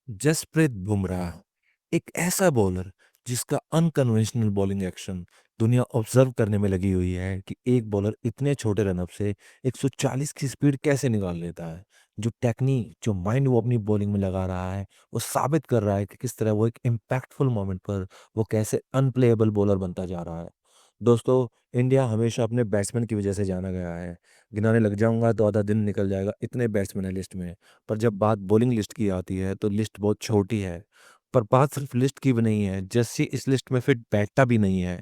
जसप्रीत बुमराह एक ऐसा बॉलर जिसका अनकन्वेंशनल बॉलिंग एक्शन दुनिया ऑब्जर्व करने में लगी हुई है कि एक बॉलर इतने छोटे रनअप से 140 की स्पीड कैसे निकाल लेता है। जो टेक्निक जो माइंड वो अपनी बॉलिंग में लगा रहा है वो साबित कर रहा है कि किस तरह वो एक इम्पैक्टफुल मोमेंट पर वो कैसे अनप्लेएबल बॉलर बनता जा रहा है। दोस्तों, इंडिया हमेशा अपने बैट्समैन की वजह से जाना गया है। गिनाने लग जाऊंगा तो आधा दिन निकल जाएगा, इतने बैट्समैन है लिस्ट में। पर जब बात बॉलिंग लिस्ट की आती है तो लिस्ट बहुत छोटी है। पर बात सिर्फ लिस्ट की भी नहीं है, जस्सी इस लिस्ट में फिट बैठता भी नहीं है।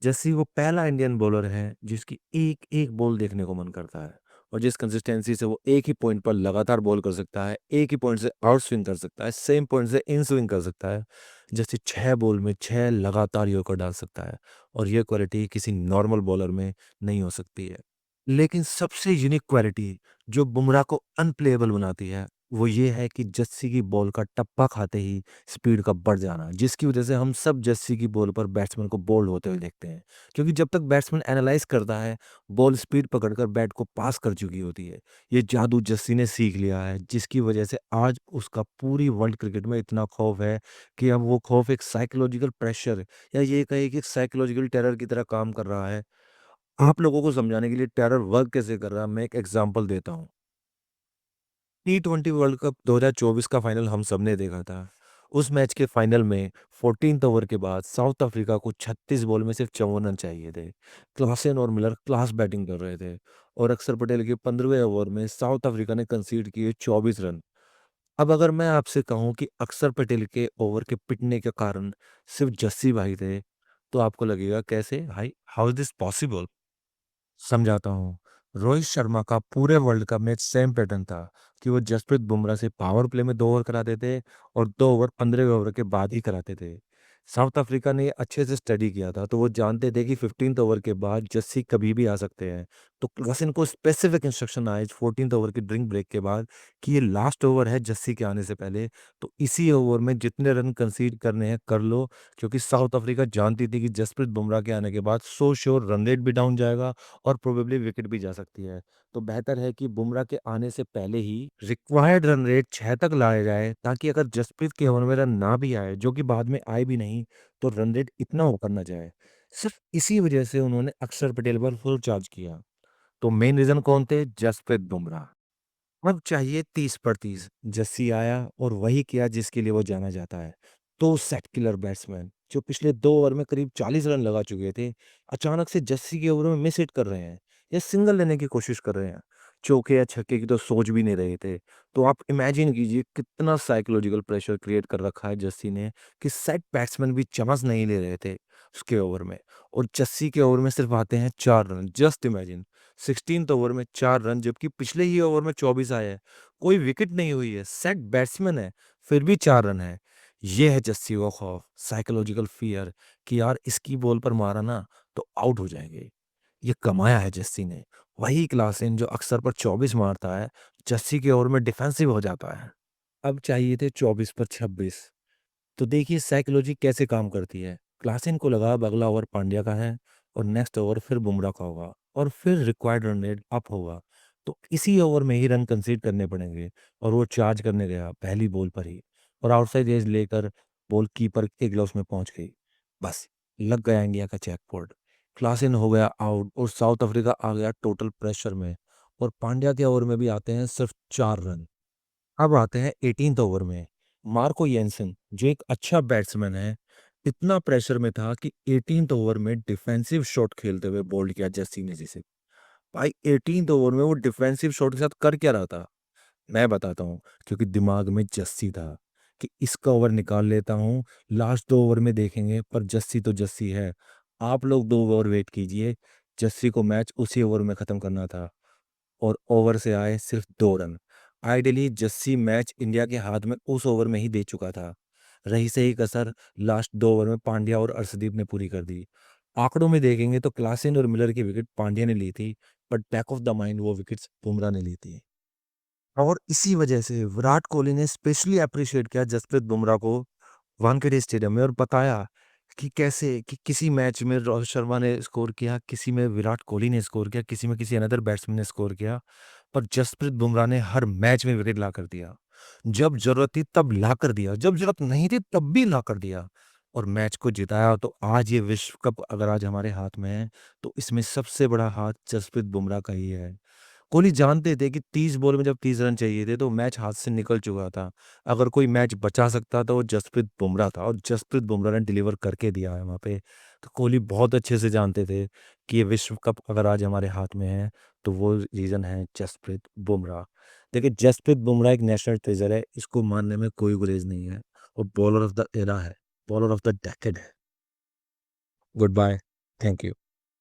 जस्सी वो पहला इंडियन बॉलर है जिसकी एक एक बॉल देखने को मन करता है, और जिस कंसिस्टेंसी से वो एक ही पॉइंट पर लगातार बॉल कर सकता है, एक ही पॉइंट से आउट स्विंग कर सकता है, सेम पॉइंट से इन स्विंग कर सकता है। जस्सी 6 बॉल में 6 लगातार यॉर्कर डाल सकता है, और ये क्वालिटी किसी नॉर्मल बॉलर में नहीं हो सकती है। लेकिन सबसे यूनिक क्वालिटी जो बुमराह को अनप्लेएबल बनाती है वो ये है कि जस्सी की बॉल का टप्पा खाते ही स्पीड का बढ़ जाना, जिसकी वजह से हम सब जस्सी की बॉल पर बैट्समैन को बोल्ड होते हुए देखते हैं। क्योंकि जब तक बैट्समैन एनालाइज करता है, बॉल स्पीड पकड़कर बैट को पास कर चुकी होती है। ये जादू जस्सी ने सीख लिया है, जिसकी वजह से आज उसका पूरी वर्ल्ड क्रिकेट में इतना खौफ है कि अब वो खौफ एक साइकोलॉजिकल प्रेशर या ये कहे कि एक साइकोलॉजिकल टेरर की तरह काम कर रहा है। आप लोगों को समझाने के लिए टेरर वर्क कैसे कर रहा है, मैं एक एग्जांपल देता हूँ। T20 वर्ल्ड कप 2024 का फाइनल हम सबने देखा था। उस मैच के फाइनल में 14th ओवर के बाद साउथ अफ्रीका को 36 बॉल में सिर्फ 54 रन चाहिए थे। क्लासेन और मिलर क्लास बैटिंग कर रहे थे, और अक्षर पटेल के 15वें ओवर में साउथ अफ्रीका ने कंसीड किए 24 रन। अब अगर मैं आपसे कहूं कि अक्षर पटेल के ओवर के पिटने के कारण सिर्फ जस्सी भाई थे, तो आपको लगेगा कैसे, hi how is this possible. समझाता हूँ। रोहित शर्मा का पूरे वर्ल्ड कप में सेम पैटर्न था कि वो जसप्रीत बुमराह से पावर प्ले में 2 ओवर कराते थे, और 2 ओवर 15वें ओवर के बाद ही कराते थे। साउथ अफ्रीका ने ये अच्छे से स्टडी किया था, तो वो जानते थे कि 15th ओवर के बाद जस्सी कभी भी आ सकते हैं। तो क्लासन को स्पेसिफिक इंस्ट्रक्शन आए 14th ओवर की ड्रिंक ब्रेक के बाद कि ये लास्ट ओवर है जस्सी के आने से पहले, तो इसी ओवर में जितने रन कंसीड करने हैं कर लो। क्योंकि साउथ अफ्रीका जानती थी कि जसप्रीत बुमराह के आने के बाद सो श्योर रन रेट भी डाउन जाएगा और प्रोबेबली विकेट भी जा सकती है। तो बेहतर है कि बुमराह के आने से पहले ही रिक्वायर्ड रन रेट 6 तक लाया जाए, ताकि अगर जसप्रीत के ओवर में रन ना भी आए, जो कि बाद में आए भी नहीं, तो रन रेट इतना ऊपर ना जाए। सिर्फ इसी वजह से उन्होंने अक्षर पटेल पर फुल चार्ज किया। तो मेन रीजन कौन थे? जसप्रीत बुमराह। अब चाहिए 30 पर 30। जस्सी आया और वही किया जिसके लिए वो जाना जाता है। दो सेट किलर बैट्समैन जो पिछले 2 ओवर में करीब 40 रन लगा चुके थे, अचानक से जस्सी के ओवरों में मिस हिट कर रहे हैं या सिंगल लेने की कोशिश कर रहे हैं। चौके या छक्के की तो सोच भी नहीं रहे थे। तो आप इमेजिन कीजिए कितना साइकोलॉजिकल प्रेशर क्रिएट कर रखा है जस्सी ने, कि सेट बैट्समैन भी चांस नहीं ले रहे थे उसके ओवर में, और जस्सी के ओवर में सिर्फ आते हैं 4 run. Just imagine, 16th over में 4 रन, जबकि पिछले ही ओवर में 24 आए हैं। कोई विकेट नहीं हुई है, सेट बैट्समैन है, फिर भी 4 रन है। ये है जस्सी का खौफ, साइकोलॉजिकल फियर, कि यार इसकी बॉल पर मारा ना तो आउट हो जाएंगे। ये कमाया है जस्सी ने। वही क्लासन जो अक्सर पर 24 मारता है, जस्सी के ओवर में डिफेंसिव हो जाता है। अब चाहिए थे 24 पर 26। तो देखिए साइकोलॉजी कैसे काम करती है। क्लासन को लगा अब अगला ओवर पांड्या का है, और नेक्स्ट ओवर फिर बुमराह का होगा, और फिर रिक्वायर्ड रन रेट अप होगा। तो इसी ओवर में ही रन कंसीड करने पड़ेंगे, और वो चार्ज करने गया पहली बॉल पर ही, और आउटसाइड एज लेकर बॉल कीपर के ग्लव्स में पहुंच गई। बस, लग गया इंडिया का जैकपॉट। क्लासन हो गया आउट और साउथ अफ्रीका आ गया टोटल प्रेशर में, और पांड्या के ओवर में भी आते हैं सिर्फ 4 रन। अब आते हैं 18th ओवर में। मार्को येंसन जो एक अच्छा बैट्समैन है, इतना प्रेशर में था कि 18th ओवर में डिफेंसिव शॉट खेलते हुए बोल्ड किया जस्सी ने जिसे। भाई 18th ओवर में वो डिफेंसिव शॉट के साथ कर क्या रहा था, मैं बताता हूँ। क्योंकि दिमाग में जस्सी था कि इसका ओवर निकाल लेता हूँ, लास्ट 2 ओवर में देखेंगे, पर जस्सी तो जस्सी है। आप लोग 2 ओवर वेट कीजिए, जस्सी को मैच उसी ओवर में खत्म करना था, और ओवर से आए सिर्फ 2 run. Ideally Jassi match India के हाथ में उस ओवर में ही दे चुका था। रही सही कसर लास्ट 2 ओवर में पांड्या और अर्शदीप ने पूरी कर दी। आंकड़ों में देखेंगे तो क्लासन और मिलर की विकेट पांड्या ने ली थी, but back of the mind वो विकेट्स बुमराह ने ली थी। और इसी वजह से विराट कोहली ने स्पेशली अप्रिशिएट किया जसप्रीत बुमराह को वानखेड़े स्टेडियम में, और बताया कि कैसे कि किसी मैच में रोहित शर्मा ने स्कोर किया, किसी में विराट कोहली ने स्कोर किया, किसी में किसी अनदर बैट्समैन ने स्कोर किया, पर जसप्रीत बुमराह ने हर मैच में विकेट ला कर दिया। जब ज़रूरत थी तब लाकर दिया, जब ज़रूरत नहीं थी तब भी लाकर दिया और मैच को जिताया। तो आज ये विश्व कप अगर आज हमारे हाथ में है, तो इसमें सबसे बड़ा हाथ जसप्रीत बुमराह का ही है। कोहली जानते थे कि 30 बॉल में जब 30 रन चाहिए थे, तो मैच हाथ से निकल चुका था। अगर कोई मैच बचा सकता था, वो जसप्रीत बुमराह था और जसप्रीत बुमराह ने डिलीवर करके दिया है वहाँ पे। तो कोहली बहुत अच्छे से जानते थे कि ये विश्व कप अगर आज हमारे हाथ में है, तो वो रीज़न है जसप्रीत बुमराह। देखिए, जसप्रीत बुमराह एक नेशनल ट्रेज़र है, इसको मानने में कोई गुरेज़ नहीं है और बॉलर ऑफ द एरा है, बॉलर ऑफ द डेकेड है। Goodbye, thank you.